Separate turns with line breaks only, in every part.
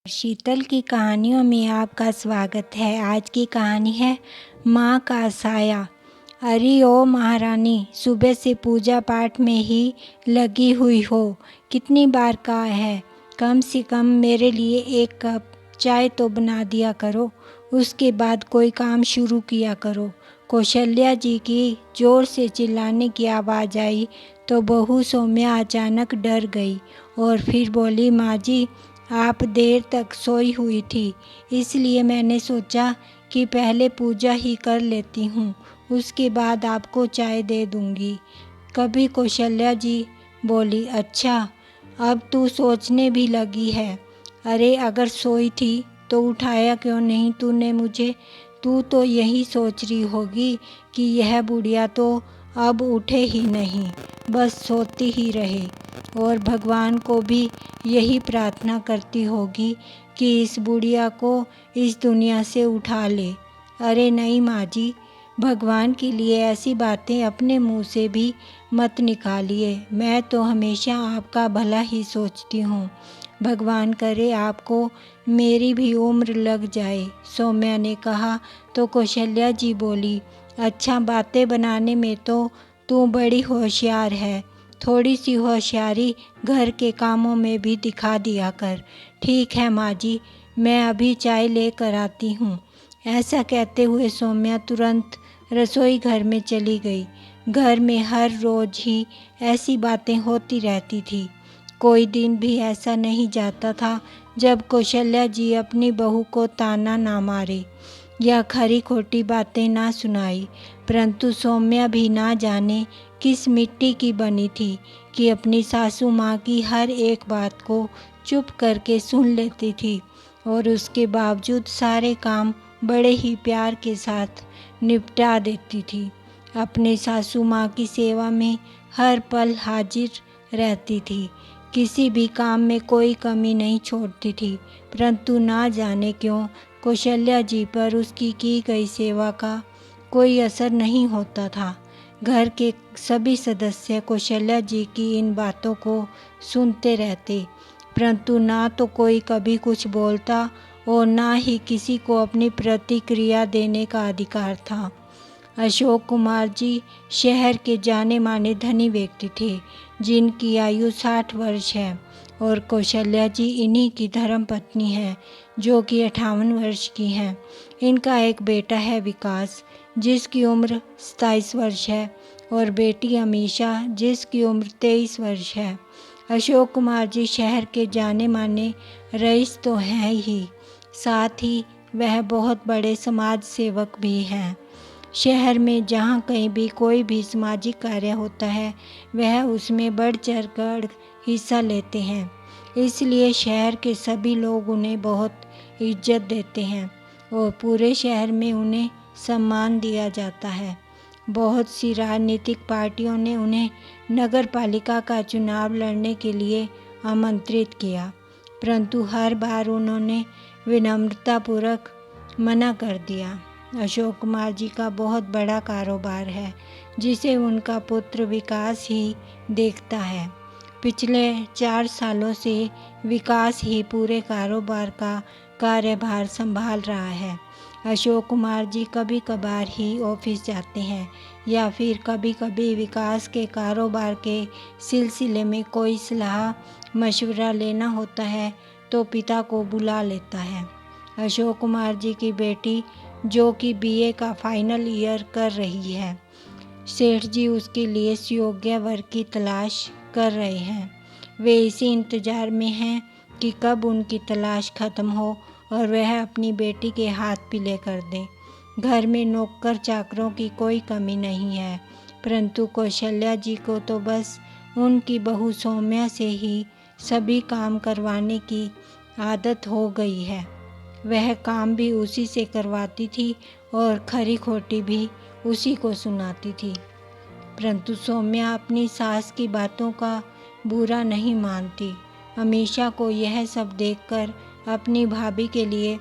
शीतल की कहानियों में आपका स्वागत है। आज की कहानी है माँ का साया। अरे ओ महारानी, सुबह से पूजा पाठ में ही लगी हुई हो। कितनी बार कहा है, कम से कम मेरे लिए एक कप चाय तो बना दिया करो, उसके बाद कोई काम शुरू किया करो। कौशल्या जी की ज़ोर से चिल्लाने की आवाज़ आई तो बहू सौम्या अचानक डर गई और फिर बोली, माँ जी, आप देर तक सोई हुई थी, इसलिए मैंने सोचा कि पहले पूजा ही कर लेती हूँ, उसके बाद आपको चाय दे दूँगी। कभी कौशल्या जी बोली, अच्छा, अब तू सोचने भी लगी है। अरे अगर सोई थी तो उठाया क्यों नहीं तूने मुझे? तू तो यही सोच रही होगी कि यह बुढ़िया तो अब उठे ही नहीं, बस सोती ही रहे, और भगवान को भी यही प्रार्थना करती होगी कि इस बुढ़िया को इस दुनिया से उठा ले। अरे नहीं माँ जी, भगवान के लिए ऐसी बातें अपने मुंह से भी मत निकालिए। मैं तो हमेशा आपका भला ही सोचती हूँ। भगवान करे आपको मेरी भी उम्र लग जाए, सौम्या ने कहा तो कौशल्या जी बोली, अच्छा, बातें बनाने में तो तू बड़ी होशियार है। थोड़ी सी होशियारी घर के कामों में भी दिखा दिया कर। ठीक है माँ जी, मैं अभी चाय लेकर आती हूँ। ऐसा कहते हुए सौम्या तुरंत रसोई घर में चली गई। घर में हर रोज ही ऐसी बातें होती रहती थी। कोई दिन भी ऐसा नहीं जाता था जब कौशल्या जी अपनी बहू को ताना ना मारे या खरी खोटी बातें ना सुनाई। परंतु सौम्या भी ना जाने किस मिट्टी की बनी थी कि अपनी सासू माँ की हर एक बात को चुप करके सुन लेती थी और उसके बावजूद सारे काम बड़े ही प्यार के साथ निपटा देती थी। अपने सासू माँ की सेवा में हर पल हाजिर रहती थी, किसी भी काम में कोई कमी नहीं छोड़ती थी। परंतु ना जाने क्यों कौशल्या जी पर उसकी की गई सेवा का कोई असर नहीं होता था। घर के सभी सदस्य कौशल्या जी की इन बातों को सुनते रहते, परंतु ना तो कोई कभी कुछ बोलता और ना ही किसी को अपनी प्रतिक्रिया देने का अधिकार था। अशोक कुमार जी शहर के जाने माने धनी व्यक्ति थे, जिनकी आयु 60 वर्ष है, और कौशल्या जी इन्हीं की धर्मपत्नी हैं, जो कि 58 वर्ष की हैं। इनका एक बेटा है विकास, जिसकी उम्र 27 वर्ष है, और बेटी अमीषा, जिसकी उम्र 23 वर्ष है। अशोक कुमार जी शहर के जाने माने रईस तो हैं ही, साथ ही वह बहुत बड़े समाज सेवक भी हैं। शहर में जहाँ कहीं भी कोई भी सामाजिक कार्य होता है, वह उसमें बढ़ चढ़ कर हिस्सा लेते हैं। इसलिए शहर के सभी लोग उन्हें बहुत इज्जत देते हैं और पूरे शहर में उन्हें सम्मान दिया जाता है। बहुत सी राजनीतिक पार्टियों ने उन्हें नगर पालिका का चुनाव लड़ने के लिए आमंत्रित किया, परंतु हर बार उन्होंने विनम्रतापूर्वक मना कर दिया। अशोक कुमार जी का बहुत बड़ा कारोबार है, जिसे उनका पुत्र विकास ही देखता है। पिछले 4 सालों से विकास ही पूरे कारोबार का कार्यभार संभाल रहा है। अशोक कुमार जी कभी कभार ही ऑफिस जाते हैं या फिर कभी कभी विकास के कारोबार के सिलसिले में कोई सलाह मशवरा लेना होता है तो पिता को बुला लेता है। अशोक कुमार जी की बेटी, जो कि बीए का फाइनल ईयर कर रही है, सेठ जी उसके लिए योग्य वर की तलाश कर रहे हैं। वे इसी इंतज़ार में हैं कि कब उनकी तलाश खत्म हो और वह अपनी बेटी के हाथ पीले कर दें। घर में नौकर चाकरों की कोई कमी नहीं है, परंतु कौशल्या जी को तो बस उनकी बहू सौम्या से ही सभी काम करवाने की आदत हो गई है। वह काम भी उसी से करवाती थी और खरी खोटी भी उसी को सुनाती थी। परंतु सौम्या अपनी सास की बातों का बुरा नहीं मानती। अमीषा को यह सब देखकर अपनी भाभी के लिए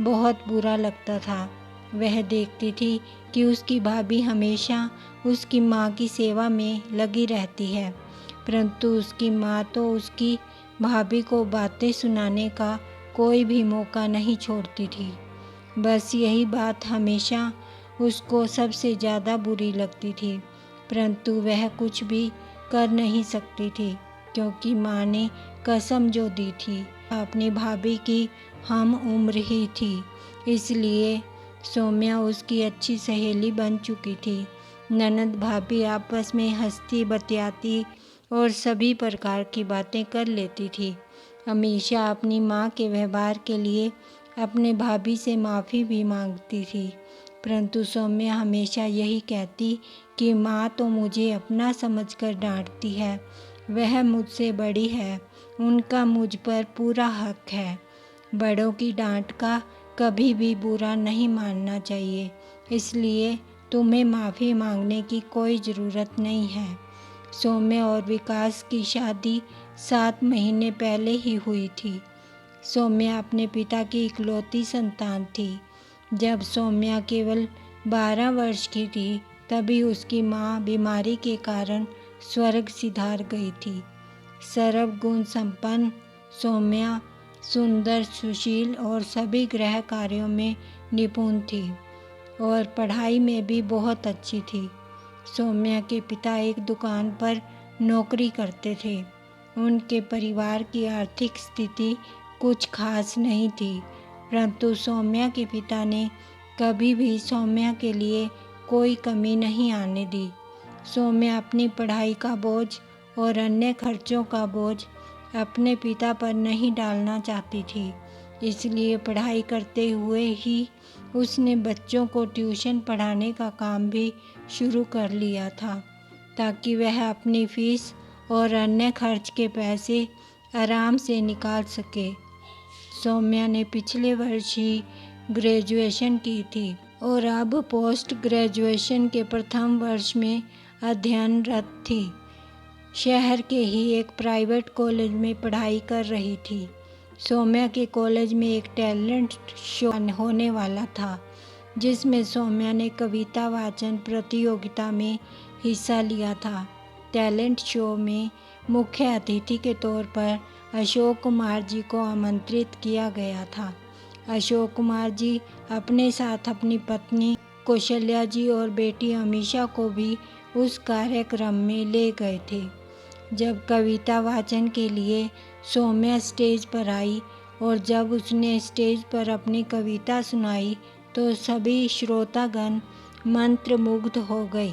बहुत बुरा लगता था। वह देखती थी कि उसकी भाभी हमेशा उसकी माँ की सेवा में लगी रहती है, परंतु उसकी माँ तो उसकी भाभी को बातें सुनाने का कोई भी मौका नहीं छोड़ती थी। बस यही बात हमेशा उसको सबसे ज़्यादा बुरी लगती थी, परंतु वह कुछ भी कर नहीं सकती थी क्योंकि माँ ने कसम जो दी थी अपनी भाभी की हम उम्र ही थी, इसलिए सौम्या उसकी अच्छी सहेली बन चुकी थी। ननद भाभी आपस में हंसती बतियाती और सभी प्रकार की बातें कर लेती थी। हमेशा अपनी माँ के व्यवहार के लिए अपने भाभी से माफ़ी भी मांगती थी, परंतु सौम्या हमेशा यही कहती कि माँ तो मुझे अपना समझकर डांटती है, वह मुझसे बड़ी है, उनका मुझ पर पूरा हक है। बड़ों की डांट का कभी भी बुरा नहीं मानना चाहिए, इसलिए तुम्हें माफ़ी मांगने की कोई ज़रूरत नहीं है। सौम्या और विकास की शादी 7 महीने पहले ही हुई थी। सौम्या अपने पिता की इकलौती संतान थी। जब सौम्या केवल 12 वर्ष की थी तभी उसकी माँ बीमारी के कारण स्वर्ग सिधार गई थी। सर्वगुण संपन्न सौम्या सुंदर, सुशील और सभी गृह कार्यों में निपुण थी और पढ़ाई में भी बहुत अच्छी थी। सौम्या के पिता एक दुकान पर नौकरी करते थे। उनके परिवार की आर्थिक स्थिति कुछ खास नहीं थी, परंतु सौम्या के पिता ने कभी भी सौम्या के लिए कोई कमी नहीं आने दी। सौम्या अपनी पढ़ाई का बोझ और अन्य खर्चों का बोझ अपने पिता पर नहीं डालना चाहती थी, इसलिए पढ़ाई करते हुए ही उसने बच्चों को ट्यूशन पढ़ाने का काम भी शुरू कर लिया था, ताकि वह अपनी फीस और अन्य खर्च के पैसे आराम से निकाल सके। सौम्या ने पिछले वर्ष ही ग्रेजुएशन की थी और अब पोस्ट ग्रेजुएशन के प्रथम वर्ष में अध्ययनरत थी। शहर के ही एक प्राइवेट कॉलेज में पढ़ाई कर रही थी। सौम्या के कॉलेज में एक टैलेंट शो होने वाला था, जिसमें सौम्या ने कविता वाचन प्रतियोगिता में हिस्सा लिया था। टैलेंट शो में मुख्य अतिथि के तौर पर अशोक कुमार जी को आमंत्रित किया गया था। अशोक कुमार जी अपने साथ अपनी पत्नी कौशल्या जी और बेटी अमीषा को भी उस कार्यक्रम में ले गए थे। जब कविता वाचन के लिए सौम्या स्टेज पर आई और जब उसने स्टेज पर अपनी कविता सुनाई तो सभी श्रोतागण मंत्रमुग्ध हो गए।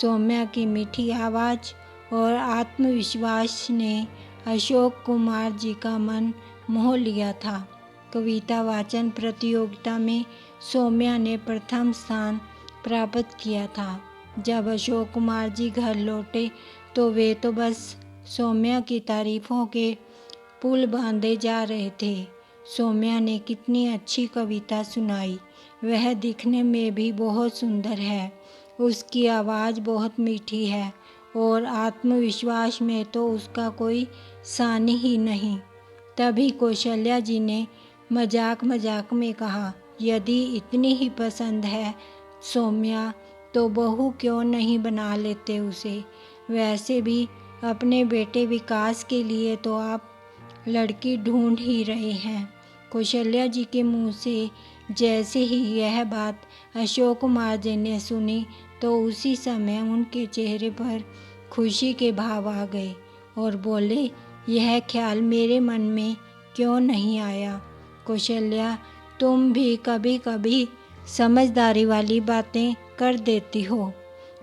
सौम्या की मीठी आवाज़ और आत्मविश्वास ने अशोक कुमार जी का मन मोह लिया था। कविता वाचन प्रतियोगिता में सौम्या ने प्रथम स्थान प्राप्त किया था। जब अशोक कुमार जी घर लौटे तो वे तो बस सौम्या की तारीफ़ों के पुल बांधे जा रहे थे। सौम्या ने कितनी अच्छी कविता सुनाई, वह दिखने में भी बहुत सुंदर है, उसकी आवाज़ बहुत मीठी है और आत्मविश्वास में तो उसका कोई सानी ही नहीं। तभी कौशल्या जी ने मजाक मजाक में कहा, यदि इतनी ही पसंद है सौम्या तो बहू क्यों नहीं बना लेते उसे। वैसे भी अपने बेटे विकास के लिए तो आप लड़की ढूंढ ही रहे हैं। कौशल्या जी के मुंह से जैसे ही यह बात अशोक कुमार जी ने सुनी तो उसी समय उनके चेहरे पर खुशी के भाव आ गए और बोले, यह ख्याल मेरे मन में क्यों नहीं आया। कौशल्या, तुम भी कभी कभी समझदारी वाली बातें कर देती हो।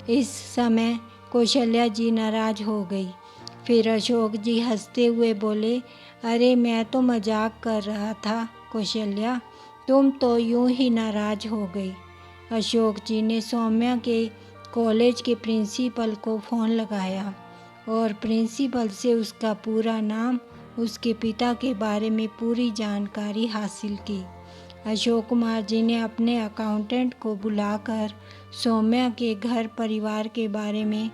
इस समय कौशल्या जी नाराज हो गई। फिर अशोक जी हंसते हुए बोले, अरे मैं तो मजाक कर रहा था कौशल्या, तुम तो यूं ही नाराज हो गई। अशोक जी ने सौम्या के कॉलेज के प्रिंसिपल को फ़ोन लगाया और प्रिंसिपल से उसका पूरा नाम, उसके पिता के बारे में पूरी जानकारी हासिल की। अशोक कुमार जी ने अपने अकाउंटेंट को बुलाकर सौम्या के घर परिवार के बारे में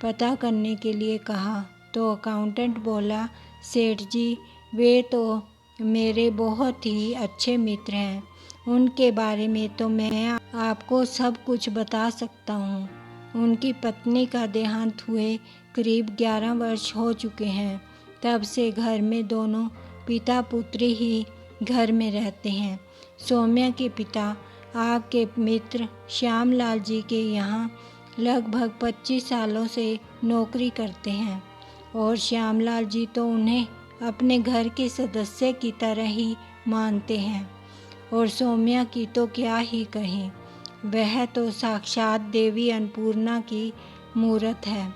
पता करने के लिए कहा तो अकाउंटेंट बोला, सेठ जी, वे तो मेरे बहुत ही अच्छे मित्र हैं, उनके बारे में तो मैं आपको सब कुछ बता सकता हूँ। उनकी पत्नी का देहांत हुए करीब 11 वर्ष हो चुके हैं। तब से घर में दोनों पिता पुत्री ही घर में रहते हैं। सौम्या के पिता आपके मित्र श्यामलाल जी के यहाँ लगभग 25 सालों से नौकरी करते हैं और श्यामलाल जी तो उन्हें अपने घर के सदस्य की तरह ही मानते हैं। और सौम्या की तो क्या ही कहें, वह तो साक्षात देवी अन्नपूर्णा की मूरत है,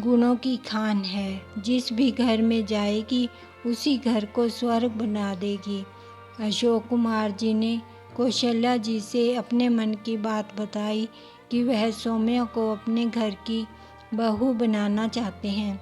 गुणों की खान है। जिस भी घर में जाएगी उसी घर को स्वर्ग बना देगी। अशोक कुमार जी ने कौशल्या जी से अपने मन की बात बताई कि वह सौम्या को अपने घर की बहू बनाना चाहते हैं।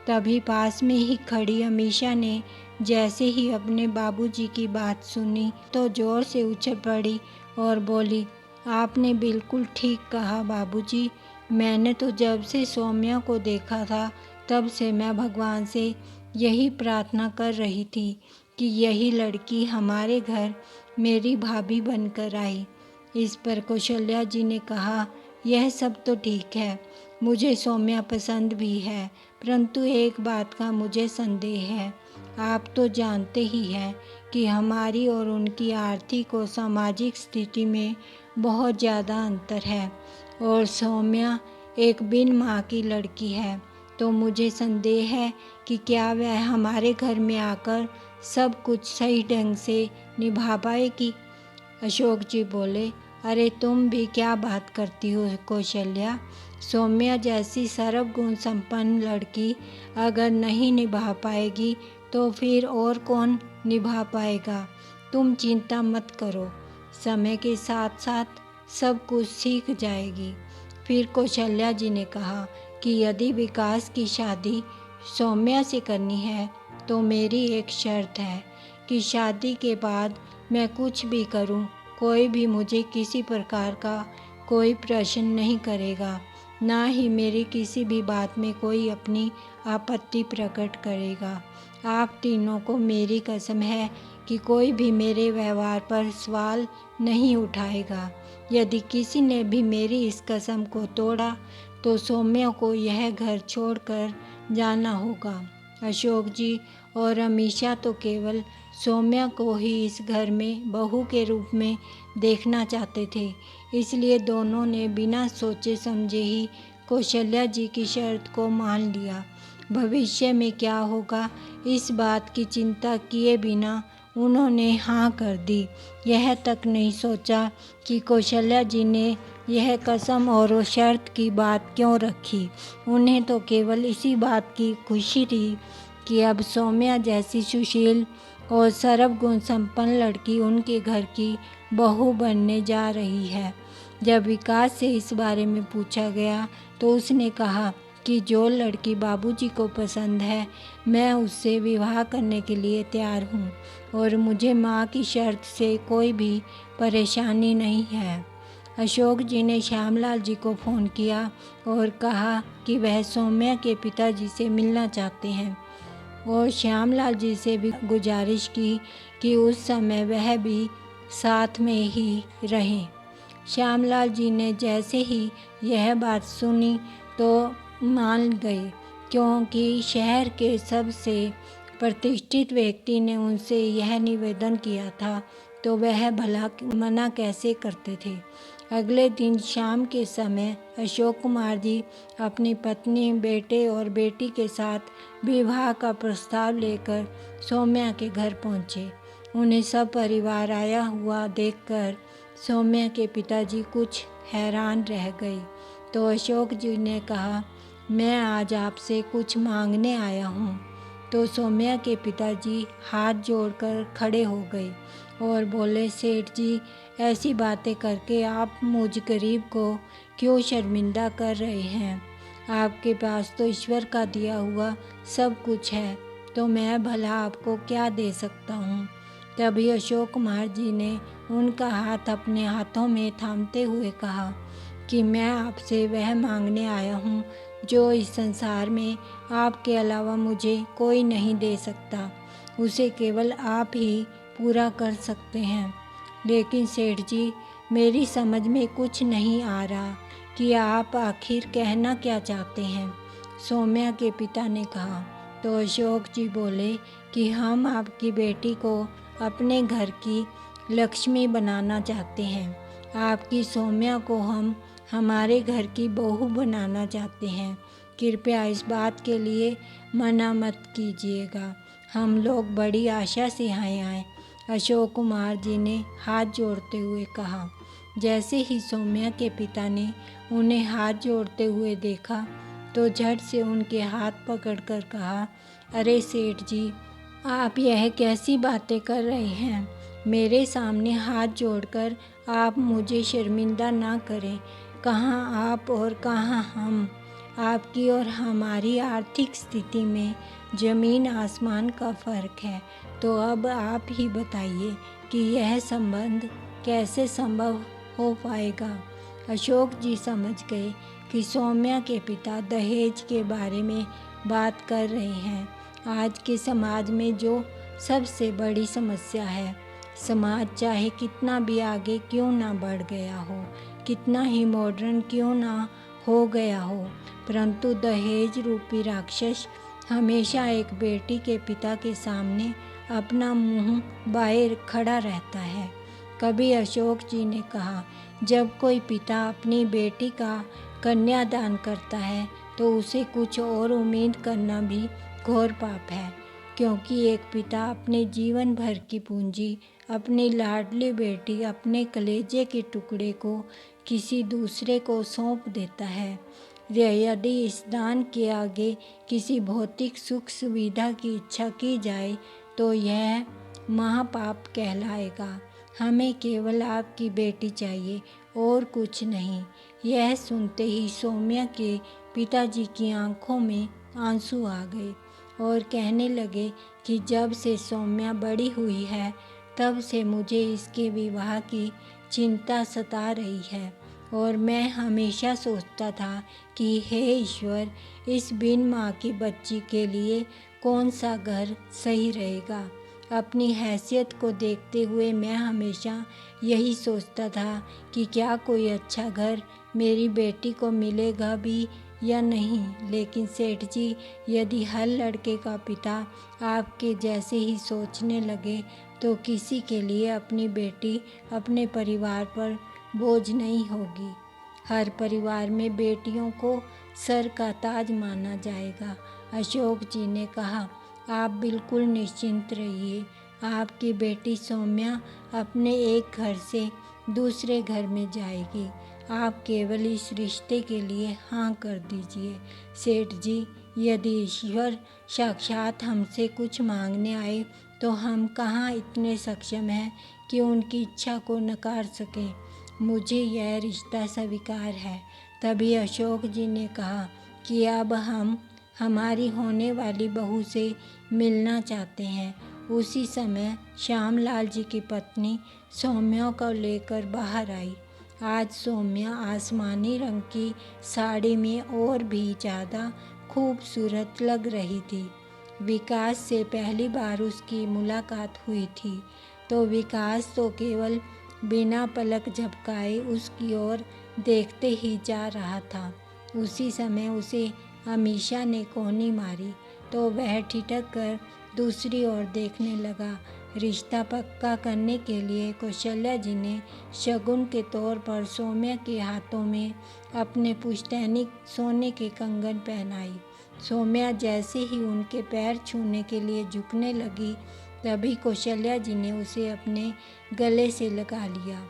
तभी पास में ही खड़ी अमीषा ने जैसे ही अपने बाबूजी की बात सुनी तो जोर से उछल पड़ी और बोली, आपने बिल्कुल ठीक कहा बाबूजी। मैंने तो जब से सौम्या को देखा था तब से मैं भगवान से यही प्रार्थना कर रही थी कि यही लड़की हमारे घर मेरी भाभी बनकर आई। इस पर कौशल्या जी ने कहा, यह सब तो ठीक है, मुझे सौम्या पसंद भी है, परंतु एक बात का मुझे संदेह है। आप तो जानते ही हैं कि हमारी और उनकी आर्थिक और सामाजिक स्थिति में बहुत ज़्यादा अंतर है और सौम्या एक बिन माँ की लड़की है, तो मुझे संदेह है कि क्या वह हमारे घर में आकर सब कुछ सही ढंग से निभा पाएगी। अशोक जी बोले, अरे तुम भी क्या बात करती हो कौशल्या। सौम्या जैसी सर्वगुण संपन्न लड़की अगर नहीं निभा पाएगी तो फिर और कौन निभा पाएगा। तुम चिंता मत करो, समय के साथ साथ सब कुछ सीख जाएगी। फिर कौशल्या जी ने कहा कि यदि विकास की शादी सौम्या से करनी है तो मेरी एक शर्त है कि शादी के बाद मैं कुछ भी करूं, कोई भी मुझे किसी प्रकार का कोई प्रश्न नहीं करेगा, ना ही मेरी किसी भी बात में कोई अपनी आपत्ति प्रकट करेगा। आप तीनों को मेरी कसम है कि कोई भी मेरे व्यवहार पर सवाल नहीं उठाएगा। यदि किसी ने भी मेरी इस कसम को तोड़ा तो सौम्या को यह घर छोड़कर जाना होगा। अशोक जी और अमीषा तो केवल सौम्या को ही इस घर में बहू के रूप में देखना चाहते थे, इसलिए दोनों ने बिना सोचे समझे ही कौशल्या जी की शर्त को मान लिया। भविष्य में क्या होगा इस बात की चिंता किए बिना उन्होंने हाँ कर दी। यह तक नहीं सोचा कि कौशल्या जी ने यह कसम और शर्त की बात क्यों रखी। उन्हें तो केवल इसी बात की खुशी थी कि अब सौम्या जैसी सुशील और सर्वगुण संपन्न लड़की उनके घर की बहू बनने जा रही है। जब विकास से इस बारे में पूछा गया तो उसने कहा कि जो लड़की बाबूजी को पसंद है मैं उससे विवाह करने के लिए तैयार हूँ और मुझे माँ की शर्त से कोई भी परेशानी नहीं है। अशोक जी ने श्यामलाल जी को फ़ोन किया और कहा कि वह सौम्या के पिताजी से मिलना चाहते हैं और श्यामलाल जी से भी गुजारिश की कि उस समय वह भी साथ में ही रहें। श्यामलाल जी ने जैसे ही यह बात सुनी तो मान गए, क्योंकि शहर के सबसे प्रतिष्ठित व्यक्ति ने उनसे यह निवेदन किया था, तो वह भला मना कैसे करते थे। अगले दिन शाम के समय अशोक कुमार जी अपनी पत्नी, बेटे और बेटी के साथ विवाह का प्रस्ताव लेकर सौम्या के घर पहुंचे। उन्हें सब परिवार आया हुआ देखकर सौम्या के पिताजी कुछ हैरान रह गए। तो अशोक जी ने कहा, मैं आज आपसे कुछ मांगने आया हूँ। तो सौम्या के पिताजी हाथ जोड़कर खड़े हो गए और बोले, सेठ जी, ऐसी बातें करके आप मुझ गरीब को क्यों शर्मिंदा कर रहे हैं। आपके पास तो ईश्वर का दिया हुआ सब कुछ है, तो मैं भला आपको क्या दे सकता हूँ। तभी अशोक कुमार जी ने उनका हाथ अपने हाथों में थामते हुए कहा कि मैं आपसे वह मांगने आया हूँ जो इस संसार में आपके अलावा मुझे कोई नहीं दे सकता। उसे केवल आप ही पूरा कर सकते हैं। लेकिन सेठ जी, मेरी समझ में कुछ नहीं आ रहा कि आप आखिर कहना क्या चाहते हैं, सौम्या के पिता ने कहा। तो अशोक जी बोले कि हम आपकी बेटी को अपने घर की लक्ष्मी बनाना चाहते हैं। आपकी सौम्या को हम हमारे घर की बहू बनाना चाहते हैं। कृपया इस बात के लिए मना मत कीजिएगा। हम लोग बड़ी आशा से आए हैं, अशोक कुमार जी ने हाथ जोड़ते हुए कहा। जैसे ही सौम्या के पिता ने उन्हें हाथ जोड़ते हुए देखा तो झट से उनके हाथ पकड़कर कहा, अरे सेठ जी, आप यह कैसी बातें कर रहे हैं? मेरे सामने हाथ जोड़कर आप मुझे शर्मिंदा ना करें। कहाँ आप और कहाँ हम? आपकी और हमारी आर्थिक स्थिति में ज़मीन आसमान का फ़र्क है। तो अब आप ही बताइए कि यह संबंध कैसे संभव हो पाएगा। अशोक जी समझ गए कि सौम्या के पिता दहेज के बारे में बात कर रहे हैं। आज के समाज में जो सबसे बड़ी समस्या है। समाज चाहे कितना भी आगे क्यों ना बढ़ गया हो, कितना ही मॉडर्न क्यों ना हो गया हो, परंतु दहेज रूपी राक्षस हमेशा एक बेटी के पिता के सामने अपना मुंह बाहर खड़ा रहता है। कभी अशोक जी ने कहा, जब कोई पिता अपनी बेटी का कन्यादान करता है तो उसे कुछ और उम्मीद करना भी घोर पाप है, क्योंकि एक पिता अपने जीवन भर की पूंजी, अपनी लाडली बेटी, अपने कलेजे के टुकड़े को किसी दूसरे को सौंप देता है। यदि इस दान के आगे किसी भौतिक सुख सुविधा की इच्छा की जाए तो यह महापाप कहलाएगा। हमें केवल आपकी बेटी चाहिए और कुछ नहीं। यह सुनते ही सौम्या के पिताजी की आंखों में आंसू आ गए और कहने लगे कि जब से सौम्या बड़ी हुई है तब से मुझे इसके विवाह की चिंता सता रही है और मैं हमेशा सोचता था कि हे ईश्वर, इस बिन माँ की बच्ची के लिए कौन सा घर सही रहेगा। अपनी हैसियत को देखते हुए मैं हमेशा यही सोचता था कि क्या कोई अच्छा घर मेरी बेटी को मिलेगा भी या नहीं। लेकिन सेठ जी, यदि हर लड़के का पिता आपके जैसे ही सोचने लगे तो किसी के लिए अपनी बेटी अपने परिवार पर बोझ नहीं होगी। हर परिवार में बेटियों को सर का ताज माना जाएगा। अशोक जी ने कहा, आप बिल्कुल निश्चिंत रहिए। आपकी बेटी सौम्या अपने एक घर से दूसरे घर में जाएगी। आप केवल इस रिश्ते के लिए हाँ कर दीजिए। सेठ जी, यदि ईश्वर साक्षात हमसे कुछ मांगने आए तो हम कहाँ इतने सक्षम हैं कि उनकी इच्छा को नकार सकें। मुझे यह रिश्ता स्वीकार है। तभी अशोक जी ने कहा कि अब हम हमारी होने वाली बहू से मिलना चाहते हैं। उसी समय श्यामलाल जी की पत्नी सौम्या को लेकर बाहर आई। आज सौम्या आसमानी रंग की साड़ी में और भी ज़्यादा खूबसूरत लग रही थी। विकास से पहली बार उसकी मुलाकात हुई थी तो विकास तो केवल बिना पलक झपकाए उसकी ओर देखते ही जा रहा था। उसी समय उसे अमीषा ने कोहनी मारी तो वह ठिठक कर दूसरी ओर देखने लगा। रिश्ता पक्का करने के लिए कौशल्या जी ने शगुन के तौर पर सौम्या के हाथों में अपने पुश्तैनी सोने के कंगन पहनाई। सौम्या जैसे ही उनके पैर छूने के लिए झुकने लगी तभी कौशल्या जी ने उसे अपने गले से लगा लिया।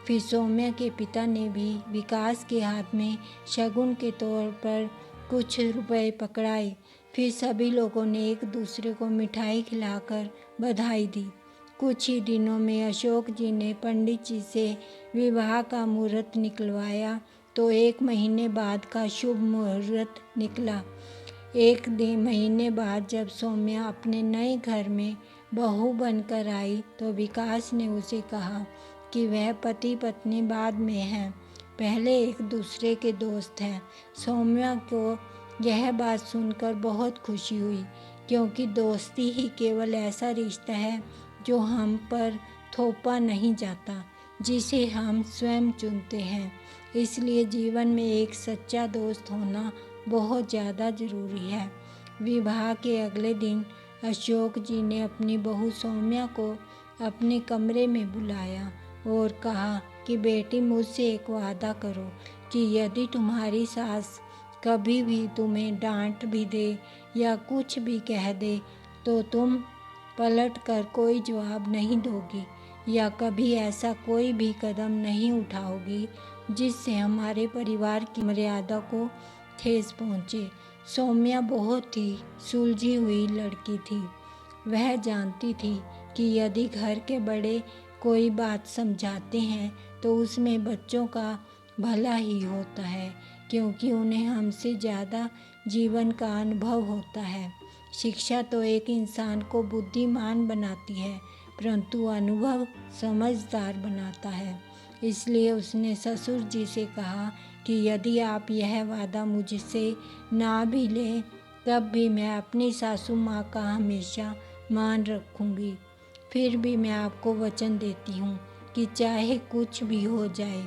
फिर सौम्या के पिता ने भी विकास के हाथ में शगुन के तौर पर कुछ रुपए पकड़ाए। फिर सभी लोगों ने एक दूसरे को मिठाई खिलाकर बधाई दी। कुछ ही दिनों में अशोक जी ने पंडित जी से विवाह का मुहूर्त निकलवाया तो 1 महीने बाद का शुभ मुहूर्त निकला। महीने बाद जब सौम्या अपने नए घर में बहू बनकर आई तो विकास ने उसे कहा कि वह पति पत्नी बाद में हैं, पहले एक दूसरे के दोस्त हैं। सौम्या को यह बात सुनकर बहुत खुशी हुई, क्योंकि दोस्ती ही केवल ऐसा रिश्ता है जो हम पर थोपा नहीं जाता, जिसे हम स्वयं चुनते हैं। इसलिए जीवन में एक सच्चा दोस्त होना बहुत ज़्यादा ज़रूरी है। विवाह के अगले दिन अशोक जी ने अपनी बहू सौम्या को अपने कमरे में बुलाया और कहा कि बेटी, मुझसे एक वादा करो कि यदि तुम्हारी सास कभी भी तुम्हें डांट भी दे या कुछ भी कह दे तो तुम पलट कर कोई जवाब नहीं दोगी या कभी ऐसा कोई भी कदम नहीं उठाओगी जिससे हमारे परिवार की मर्यादा को ठेस पहुँचे। सौम्या बहुत ही सुलझी हुई लड़की थी। वह जानती थी कि यदि घर के बड़े कोई बात समझाते हैं तो उसमें बच्चों का भला ही होता है, क्योंकि उन्हें हमसे ज़्यादा जीवन का अनुभव होता है। शिक्षा तो एक इंसान को बुद्धिमान बनाती है, परंतु अनुभव समझदार बनाता है। इसलिए उसने ससुर जी से कहा कि यदि आप यह वादा मुझसे ना भी लें तब भी मैं अपनी सासू माँ का हमेशा मान रखूँगी। फिर भी मैं आपको वचन देती हूँ कि चाहे कुछ भी हो जाए,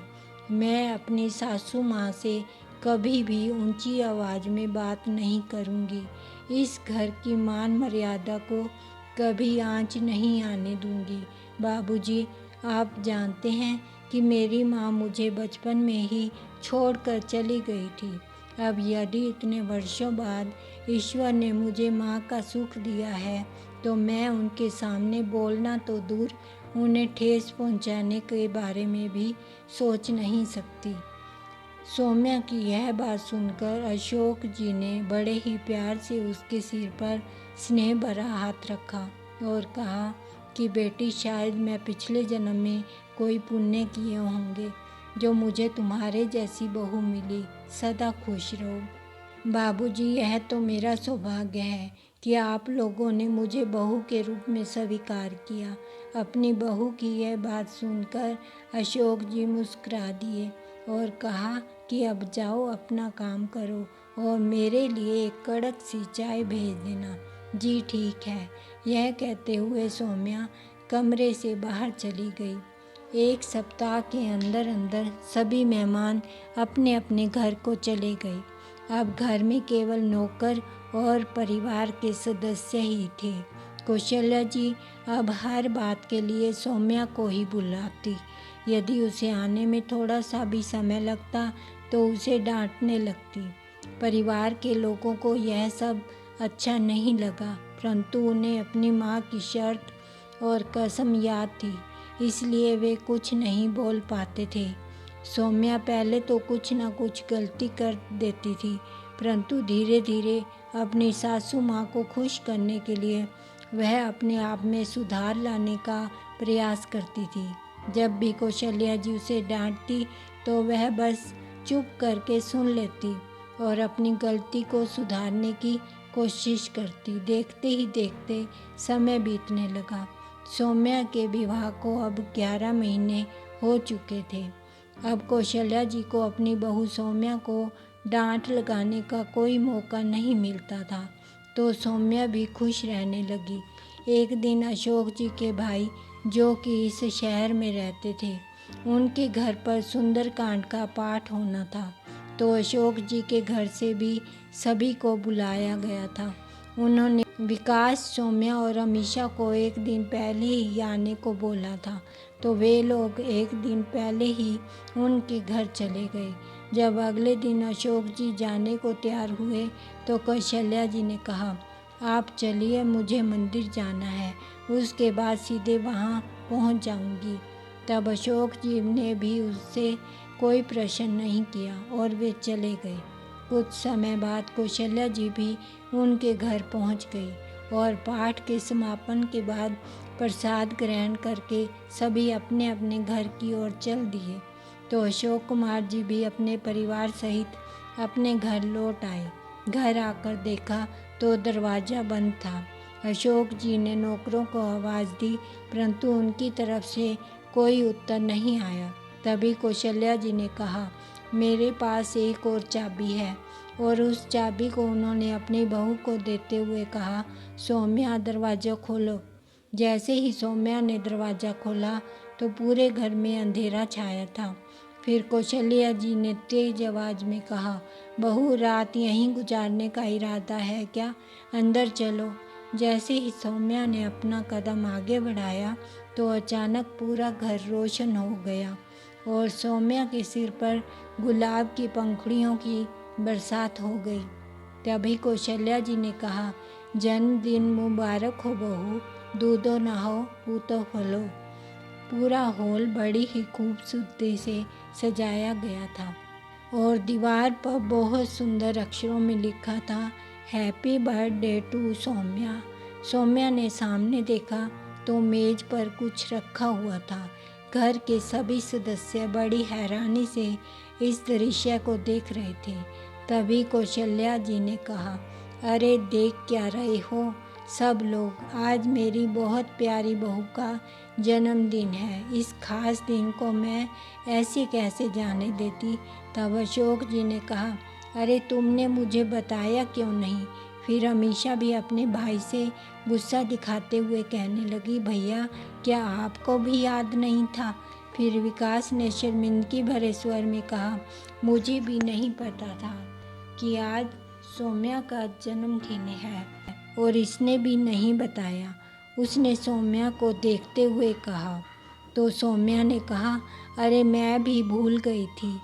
मैं अपनी सासू माँ से कभी भी ऊंची आवाज़ में बात नहीं करूँगी। इस घर की मान मर्यादा को कभी आँच नहीं आने दूँगी। बाबूजी, आप जानते हैं कि मेरी माँ मुझे बचपन में ही छोड़कर चली गई थी। अब यदि इतने वर्षों बाद ईश्वर ने मुझे माँ का सुख दिया है तो मैं उनके सामने बोलना तो दूर, उन्हें ठेस पहुँचाने के बारे में भी सोच नहीं सकती। सौम्या की यह बात सुनकर अशोक जी ने बड़े ही प्यार से उसके सिर पर स्नेह भरा हाथ रखा और कहा कि बेटी, शायद मैं पिछले जन्म में कोई पुण्य किए होंगे जो मुझे तुम्हारे जैसी बहू मिली। सदा खुश रहो। बाबूजी, यह तो मेरा सौभाग्य है कि आप लोगों ने मुझे बहू के रूप में स्वीकार किया। अपनी बहू की यह बात सुनकर अशोक जी मुस्कुरा दिए और कहा कि अब जाओ, अपना काम करो और मेरे लिए एक कड़क सी चाय भेज देना। जी ठीक है। यह कहते हुए सौम्या कमरे से बाहर चली गई। एक सप्ताह के अंदर अंदर सभी मेहमान अपने अपने घर को चले गए। अब घर में केवल नौकर और परिवार के सदस्य ही थे। कौशल्या जी अब हर बात के लिए सौम्या को ही बुलाती। यदि उसे आने में थोड़ा सा भी समय लगता तो उसे डांटने लगती। परिवार के लोगों को यह सब अच्छा नहीं लगा, परंतु उन्हें अपनी माँ की शर्त और कसम याद थी, इसलिए वे कुछ नहीं बोल पाते थे। सौम्या पहले तो कुछ ना कुछ गलती कर देती थी, परंतु धीरे धीरे अपनी सासू माँ को खुश करने के लिए वह अपने आप में सुधार लाने का प्रयास करती थी। जब भी कौशल्या जी उसे डांटती तो वह बस चुप करके सुन लेती और अपनी गलती को सुधारने की कोशिश करती। देखते ही देखते समय बीतने लगा। सौम्या के विवाह को अब 11 महीने हो चुके थे। अब कौशल्या जी को अपनी बहू सौम्या को डांट लगाने का कोई मौका नहीं मिलता था, तो सौम्या भी खुश रहने लगी। एक दिन अशोक जी के भाई, जो कि इस शहर में रहते थे, उनके घर पर सुंदरकांड का पाठ होना था, तो अशोक जी के घर से भी सभी को बुलाया गया था। उन्होंने विकास, सौम्या और अमीषा को एक दिन पहले ही आने को बोला था, तो वे लोग एक दिन पहले ही उनके घर चले गए। जब अगले दिन अशोक जी जाने को तैयार हुए तो कौशल्या जी ने कहा, आप चलिए, मुझे मंदिर जाना है, उसके बाद सीधे वहाँ पहुँच जाऊँगी। तब अशोक जी ने भी उससे कोई प्रश्न नहीं किया और वे चले गए। कुछ समय बाद कौशल्या जी भी उनके घर पहुंच गई और पाठ के समापन के बाद प्रसाद ग्रहण करके सभी अपने अपने घर की ओर चल दिए। तो अशोक कुमार जी भी अपने परिवार सहित अपने घर लौट आए। घर आकर देखा तो दरवाज़ा बंद था। अशोक जी ने नौकरों को आवाज़ दी, परंतु उनकी तरफ से कोई उत्तर नहीं आया। तभी कौशल्या जी ने कहा, मेरे पास एक और चाबी है, और उस चाबी को उन्होंने अपनी बहू को देते हुए कहा, सौम्या, दरवाज़ा खोलो। जैसे ही सौम्या ने दरवाज़ा खोला तो पूरे घर में अंधेरा छाया था। फिर कौशल्या जी ने तेज आवाज़ में कहा, बहू, रात यहीं गुजारने का इरादा है क्या? अंदर चलो। जैसे ही सौम्या ने अपना कदम आगे बढ़ाया तो अचानक पूरा घर रोशन हो गया और सौम्या के सिर पर गुलाब की पंखुड़ियों की बरसात हो गई। तभी कौशल्या जी ने कहा, जन्मदिन मुबारक हो बहू, दूधो नहाओ पूतो फलो। पूरा हॉल बड़ी ही खूबसूरती से सजाया गया था और दीवार पर बहुत सुंदर अक्षरों में लिखा था, happy birthday to Saumya. Saumya ने सामने देखा तो मेज पर कुछ रखा हुआ था। घर के सभी सदस्य बड़ी हैरानी से इस दृश्य को देख रहे थे। तभी कौशल्या जी ने कहा, अरे देख क्या रहे हो सब लोग, आज मेरी बहुत प्यारी बहू का जन्मदिन है। इस खास दिन को मैं ऐसे कैसे जाने देती। तब अशोक जी ने कहा, अरे तुमने मुझे बताया क्यों नहीं। फिर अमीषा भी अपने भाई से गुस्सा दिखाते हुए कहने लगी, भैया क्या आपको भी याद नहीं था। फिर विकास ने शर्मिंदगी भरे स्वर में कहा, मुझे भी नहीं पता था कि आज सौम्या का जन्मदिन है और इसने भी नहीं बताया। उसने सौम्या को देखते हुए कहा। तो सौम्या ने कहा, अरे मैं भी भूल गई थी,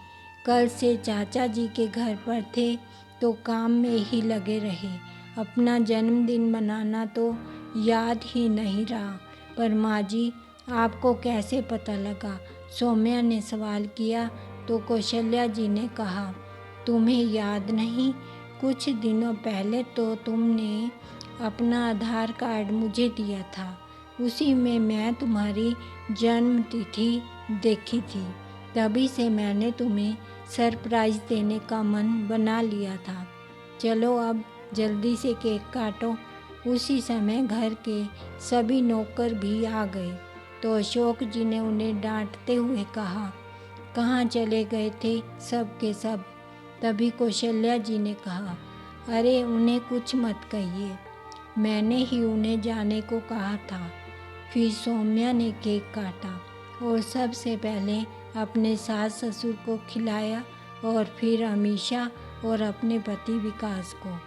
कल से चाचा जी के घर पर थे तो काम में ही लगे रहे, अपना जन्मदिन मनाना तो याद ही नहीं रहा। पर माँ जी आपको कैसे पता लगा, सौम्या ने सवाल किया। तो कौशल्या जी ने कहा, तुम्हें याद नहीं, कुछ दिनों पहले तो तुमने अपना आधार कार्ड मुझे दिया था, उसी में मैं तुम्हारी जन्म तिथि देखी थी, तभी से मैंने तुम्हें सरप्राइज़ देने का मन बना लिया था। चलो अब जल्दी से केक काटो। उसी समय घर के सभी नौकर भी आ गए। तो अशोक जी ने उन्हें डांटते हुए कहा, कहाँ चले गए थे सब के सब। तभी कौशल्या जी ने कहा, अरे उन्हें कुछ मत कहिए, मैंने ही उन्हें जाने को कहा था। फिर सौम्या ने केक काटा और सबसे पहले अपने सास ससुर को खिलाया और फिर अमीषा और अपने पति विकास को।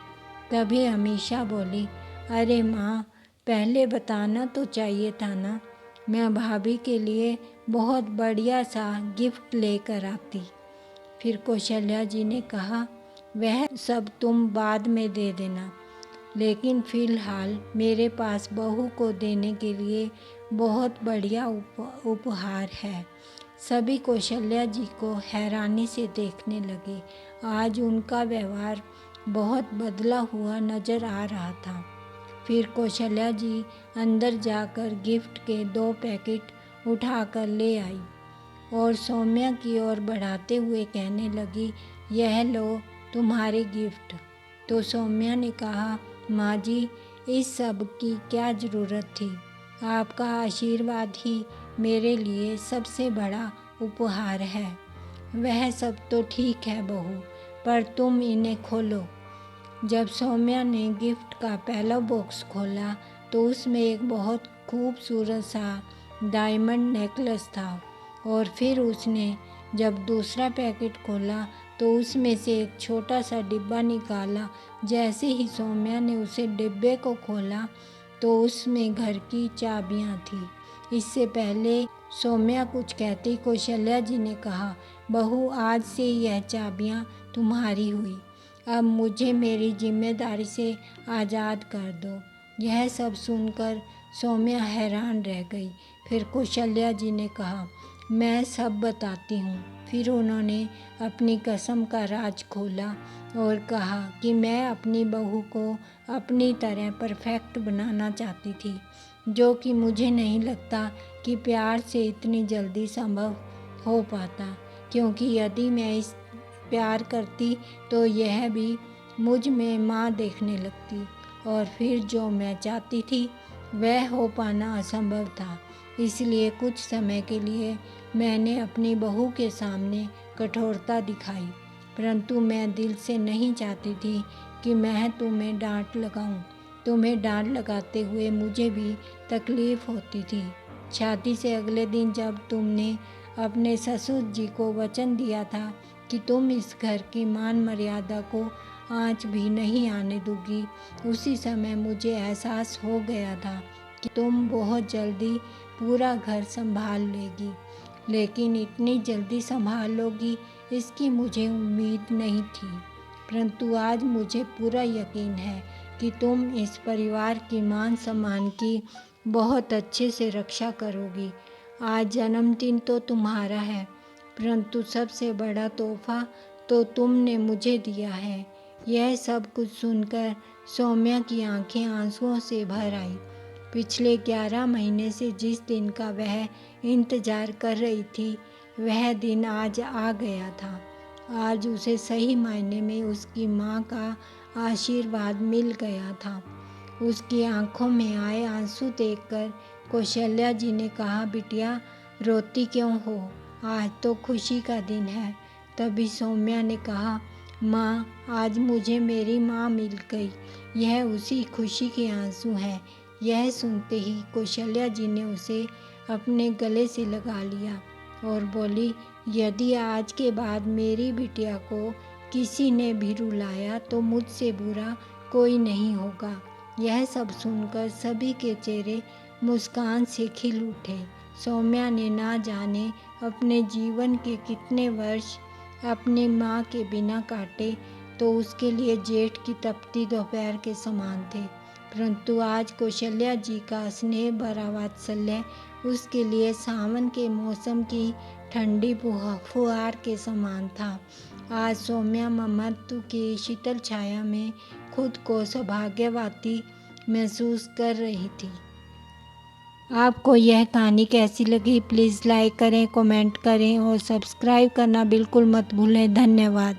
तभी अमीषा बोली, अरे माँ पहले बताना तो चाहिए था ना, मैं भाभी के लिए बहुत बढ़िया सा गिफ्ट लेकर आती। फिर कौशल्या जी ने कहा, वह सब तुम बाद में दे देना, लेकिन फ़िलहाल मेरे पास बहू को देने के लिए बहुत बढ़िया उपहार है। सभी कौशल्या जी को हैरानी से देखने लगे। आज उनका व्यवहार बहुत बदला हुआ नज़र आ रहा था। फिर कौशल्या जी अंदर जाकर गिफ्ट के 2 पैकेट उठाकर ले आई और सौम्या की ओर बढ़ाते हुए कहने लगी, यह लो तुम्हारे गिफ्ट। तो सौम्या ने कहा, माँ जी इस सब की क्या ज़रूरत थी, आपका आशीर्वाद ही मेरे लिए सबसे बड़ा उपहार है। वह सब तो ठीक है बहू, पर तुम इन्हें खोलो। जब सौम्या ने गिफ्ट का पहला बॉक्स खोला तो उसमें एक बहुत खूबसूरत सा डायमंड नेकलेस था और फिर उसने जब दूसरा पैकेट खोला तो उसमें से एक छोटा सा डिब्बा निकाला। जैसे ही सौम्या ने उसे डिब्बे को खोला तो उसमें घर की चाबियां थी। इससे पहले सौम्या कुछ कहती कौशल्या जी ने कहा, बहू आज से यह चाबियां तुम्हारी हुई, अब मुझे मेरी जिम्मेदारी से आज़ाद कर दो। यह सब सुनकर सौम्या हैरान रह गई। फिर कौशल्या जी ने कहा, मैं सब बताती हूँ। फिर उन्होंने अपनी कसम का राज खोला और कहा कि मैं अपनी बहू को अपनी तरह परफेक्ट बनाना चाहती थी, जो कि मुझे नहीं लगता कि प्यार से इतनी जल्दी संभव हो पाता, क्योंकि यदि मैं इस प्यार करती तो यह भी मुझ में माँ देखने लगती और फिर जो मैं चाहती थी वह हो पाना असंभव था। इसलिए कुछ समय के लिए मैंने अपनी बहू के सामने कठोरता दिखाई, परंतु मैं दिल से नहीं चाहती थी कि मैं तुम्हें डांट लगाऊं। तुम्हें डांट लगाते हुए मुझे भी तकलीफ़ होती थी। शादी से अगले दिन जब तुमने अपने ससुर जी को वचन दिया था कि तुम इस घर की मान मर्यादा को आँच भी नहीं आने दोगी, उसी समय मुझे एहसास हो गया था कि तुम बहुत जल्दी पूरा घर संभाल लेगी, लेकिन इतनी जल्दी संभाल लोगी इसकी मुझे उम्मीद नहीं थी। परंतु आज मुझे पूरा यकीन है कि तुम इस परिवार की मान सम्मान की बहुत अच्छे से रक्षा करोगी। आज जन्मदिन तो तुम्हारा है, परंतु सबसे बड़ा तोहफा तो तुमने मुझे दिया है। यह सब कुछ सुनकर सौम्या की आंखें आंसुओं से भर आई। पिछले 11 महीने से जिस दिन का वह इंतजार कर रही थी, वह दिन आज आ गया था। आज उसे सही मायने में उसकी माँ का आशीर्वाद मिल गया था। उसकी आंखों में आए आंसू देखकर कौशल्या जी ने कहा, बिटिया रोती क्यों हो? आज तो खुशी का दिन है। तभी सौम्या ने कहा, माँ आज मुझे मेरी माँ मिल गई, यह उसी खुशी के आंसू हैं। यह सुनते ही कौशल्या जी ने उसे अपने गले से लगा लिया और बोली, यदि आज के बाद मेरी बिटिया को किसी ने भी रुलाया तो मुझसे बुरा कोई नहीं होगा। यह सब सुनकर सभी के चेहरे मुस्कान से खिल उठे। सौम्या ने ना जाने अपने जीवन के कितने वर्ष अपनी माँ के बिना काटे, तो उसके लिए जेठ की तपती दोपहर के समान थे। परंतु आज कौशल्या जी का स्नेह भरा वात्सल्य उसके लिए सावन के मौसम की ठंडी फुहार के समान था। आज सौम्या ममत्व की शीतल छाया में खुद को सौभाग्यवती महसूस कर रही थी। आपको यह कहानी कैसी लगी? प्लीज़ लाइक करें, कमेंट करें और सब्सक्राइब करना बिल्कुल मत भूलें। धन्यवाद।